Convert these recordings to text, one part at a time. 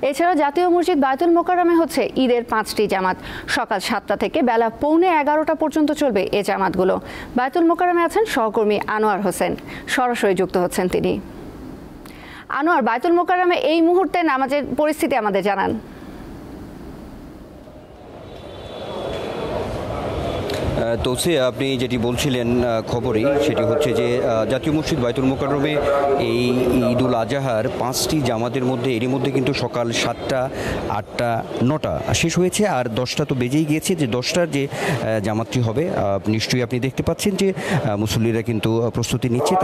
এছাড়াও জাতীয় মসজিদ বায়তুল মোকাররমে হচ্ছে ঈদের 5টি জামাত। সকাল 7টা থেকে বেলা 11:45 পর্যন্ত চলবে এই জামাতগুলো। বায়তুল মোকাররমে আছেন সহকর্মী আনোয়ার হোসেন, সরাসরি যুক্ত হচ্ছেন তিনি। আনোয়ার, বায়তুল মোকাররমে এই মুহূর্তে নামাজের পরিস্থিতি আমাদের জানান। তৌসিয়া, আপনি যেটি বলছিলেন খবরেই, সেটি হচ্ছে যে জাতীয় মসজিদ বায়তুল মোকাররমে এই ঈদুল আজহার 5টি জামাতের মধ্যে এরই মধ্যে কিন্তু সকাল 7টা, 8টা, 9টা শেষ হয়েছে, আর 10টা তো বেজেই গিয়েছে। যে 10টার যে জামাতটি হবে, নিশ্চয়ই আপনি দেখতে পাচ্ছেন যে মুসল্লিরা কিন্তু প্রস্তুতি নিচ্ছে।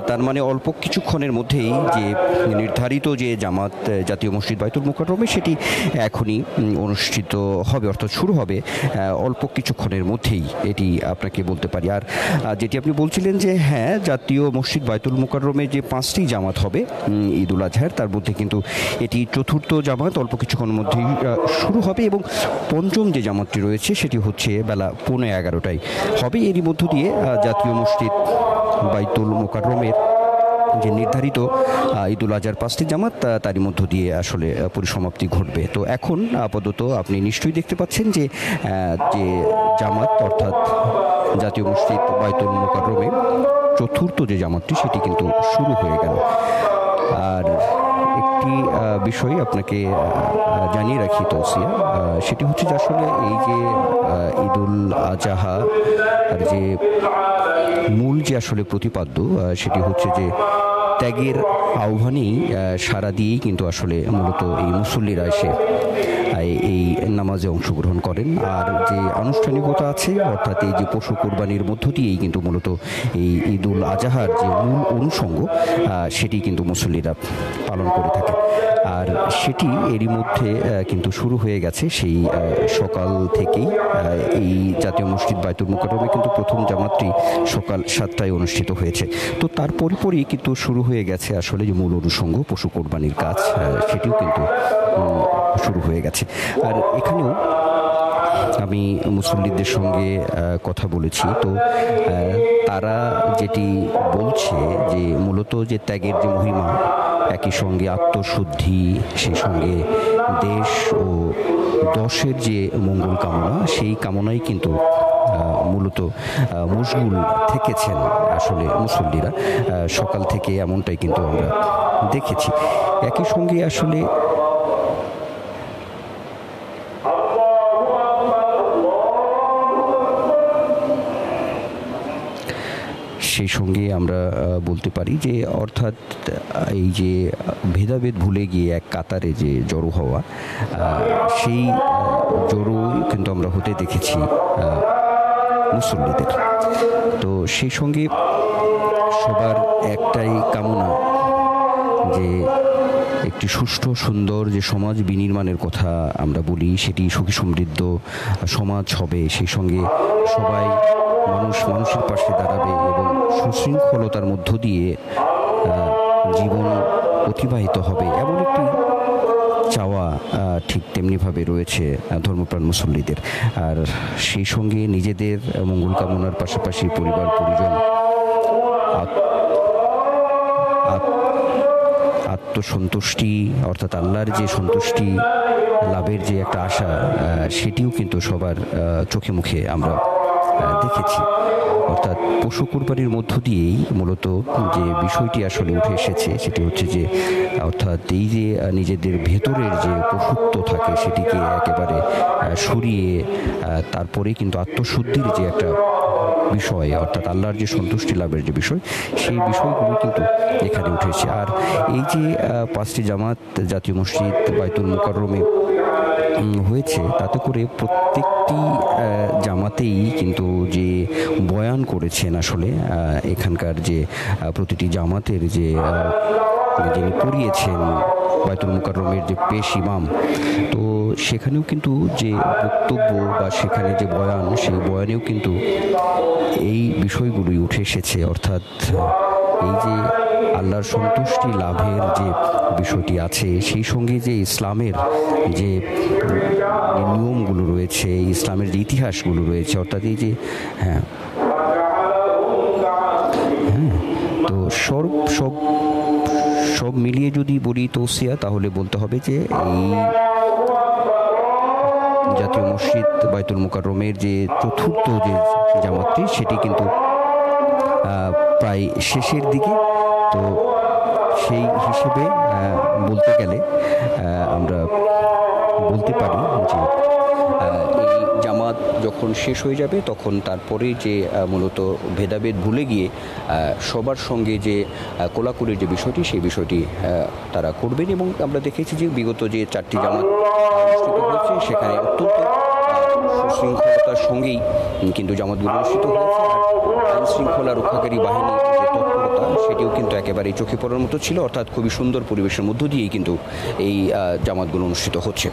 তার মানে অল্প কিছুক্ষণের মধ্যেই যে নির্ধারিত যে জামাত জাতীয় মসজিদ বায়তুল মোকাররমে সেটি এখনই অনুষ্ঠিত হবে, অর্থাৎ শুরু হবে অল্প কিছুক্ষণের মধ্যেই, এটি আপনাকে বলতে পারি। আর যেটি আপনি বলছিলেন যে হ্যাঁ, জাতীয় মসজিদ বায়তুল মোকাররমে যে 5টি জামাত হবে ঈদুল আজহার, তার মধ্যে কিন্তু এটি চতুর্থ জামাত অল্প কিছুক্ষণের মধ্যেই শুরু হবে, এবং পঞ্চম যে জামাতটি রয়েছে সেটি হচ্ছে বেলা 11:45টায় হবে। এরই মধ্য দিয়ে জাতীয় মসজিদ বায়তুল মোকাররমের যে নির্ধারিত ঈদুল আজহার 5টি জামাত, তারই মধ্য দিয়ে আসলে পরিসমাপ্তি ঘটবে। তো এখন আপাতত আপনি নিশ্চয়ই দেখতে পাচ্ছেন যে জামাত, অর্থাৎ জাতীয় মসজিদ বায়তুল মোকাররমে চতুর্থ যে জামাতটি সেটি কিন্তু শুরু হয়ে গেল। আর একটি বিষয় আপনাকে জানিয়ে রাখি তৌসিয়া, সেটি হচ্ছে যে আসলে এই যে ঈদুল আজহা আর যে মূল যে আসলে প্রতিপাদ্য, সেটি হচ্ছে যে ত্যাগের আহ্বানেই সাড়া দিয়েই কিন্তু আসলে মূলত এই মুসল্লিরা এসে এই নামাজে অংশগ্রহণ করেন। আর যে আনুষ্ঠানিকতা আছে, অর্থাৎ এই যে পশু কোরবানির মধ্য দিয়েই কিন্তু মূলত এই ঈদুল আজহার যে মূল অনুষঙ্গ সেটি কিন্তু মুসল্লিরা পালন করে থাকে। আর সেটি এরই মধ্যে কিন্তু শুরু হয়ে গেছে সেই সকাল থেকেই। এই জাতীয় মসজিদ বায়তুল মোকাররমে কিন্তু প্রথম জামাতটি সকাল 7টায় অনুষ্ঠিত হয়েছে। তো তার পরপরই কিন্তু শুরু হয়ে গেছে আসলে যে মূল অনুষঙ্গ পশু কোরবানির কাজ, সেটিও কিন্তু শুরু হয়ে গেছে। আর এখানেও আমি মুসল্লিদের সঙ্গে কথা বলেছি, তো তারা যেটি বলছে যে মূলত যে ত্যাগের যে মহিমা, একই সঙ্গে আত্মশুদ্ধি, সেই সঙ্গে দেশ ও দশের যে মঙ্গল কামনা, সেই কামনাই কিন্তু মূলত মশগুল থেকেছেন আসলে মুসল্লিরা সকাল থেকে, এমনটাই কিন্তু আমরা দেখেছি। একই সঙ্গে আসলে সেই সঙ্গে আমরা বলতে পারি যে অর্থাৎ এই যে ভেদাভেদ ভুলে গিয়ে এক কাতারে যে জড়ো হওয়া, সেই জড়ো কিন্তু আমরা হতে দেখেছি মুসল্লিদের। তো সেই সঙ্গে সবার একটাই কামনা যে একটি সুষ্ঠু সুন্দর যে সমাজ বিনির্মাণের কথা আমরা বলি, সেটি সুখী সমৃদ্ধ সমাজ হবে। সেই সঙ্গে সবাই মানুষের পাশে দাঁড়াবে এবং সুশৃঙ্খলতার মধ্য দিয়ে জীবন অতিবাহিত হবে, এমন একটি চাওয়া ঠিক তেমনিভাবে রয়েছে ধর্মপ্রাণ মুসল্লিদের। আর সেই সঙ্গে নিজেদের মঙ্গল কামনার পাশাপাশি পরিবার পরিজন, আত্মসন্তুষ্টি, অর্থাৎ আল্লাহর যে সন্তুষ্টি লাভের যে একটা আশা, সেটিও কিন্তু সবার চোখে মুখে আমরা দেখেছি। অর্থাৎ পশু কোরবানির মধ্য দিয়েই মূলত যে বিষয়টি আসলে উঠে এসেছে, সেটি হচ্ছে যে অর্থাৎ এই যে নিজেদের ভেতরের যে পশুত্ব থাকে সেটিকে একেবারে সরিয়ে তারপরে কিন্তু আত্মশুদ্ধির যে একটা বিষয়, অর্থাৎ আল্লাহর যে সন্তুষ্টি লাভের যে বিষয়, সেই বিষয়গুলো কিন্তু এখানে উঠেছে। আর এই যে 5টি জামাত জাতীয় মসজিদ বায়তুল মোকাররমে হয়েছে, তাতে করে প্রত্যেকটি জামাতেই কিন্তু যে বয়ান করেছেন আসলে এখানকার যে প্রতিটি জামাতের যে যিনি পড়িয়েছেন বায়তুল মোকাররমের যে পেশ ইমাম, তো সেখানেও কিন্তু যে বক্তব্য বা সেখানে যে বয়ান, সেই বয়ানেও কিন্তু এই বিষয়গুলোই উঠে এসেছে। অর্থাৎ এই যে আল্লাহর সন্তুষ্টি লাভের যে বিষয়টি আছে, সেই সঙ্গে যে ইসলামের যে নিয়মগুলো রয়েছে, ইসলামের যে ইতিহাসগুলো রয়েছে, অর্থাৎ এই যে তো সব মিলিয়ে যদি বলি তৌসিয়া, তাহলে বলতে হবে যে এই জাতীয় মসজিদ বায়তুল মোকাররমের যে চতুর্থ যে জামাতটি সেটি কিন্তু প্রায় শেষের দিকে। তো সেই হিসেবে বলতে গেলে আমরা বলতে পারি যে এই জামাত যখন শেষ হয়ে যাবে তখন তারপরে যে মূলত ভেদাভেদ ভুলে গিয়ে সবার সঙ্গে যে কোলাকুলির যে বিষয়টি, সেই বিষয়টি তারা করবেন। এবং আমরা দেখেছি যে বিগত যে 4টি জামাত অনুষ্ঠিত হয়েছে সেখানে অত্যন্ত সুশৃঙ্খলতার সঙ্গেই কিন্তু জামাতগুলো অনুষ্ঠিত হয়েছে। আর আইন শৃঙ্খলা রক্ষাকারী বাহিনীর যে তৎপরতা সেটিও কিন্তু একেবারেই চোখে পড়ার মতো ছিল, অর্থাৎ খুবই সুন্দর পরিবেশের মধ্য দিয়েই কিন্তু এই জামাতগুলো অনুষ্ঠিত হচ্ছে।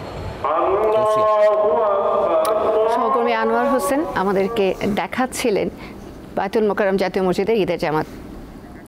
সহকর্মী আনোয়ার হোসেন আমাদেরকে দেখাচ্ছিলেন বায়তুল মোকাররম জাতীয় মসজিদের ঈদের জামাত।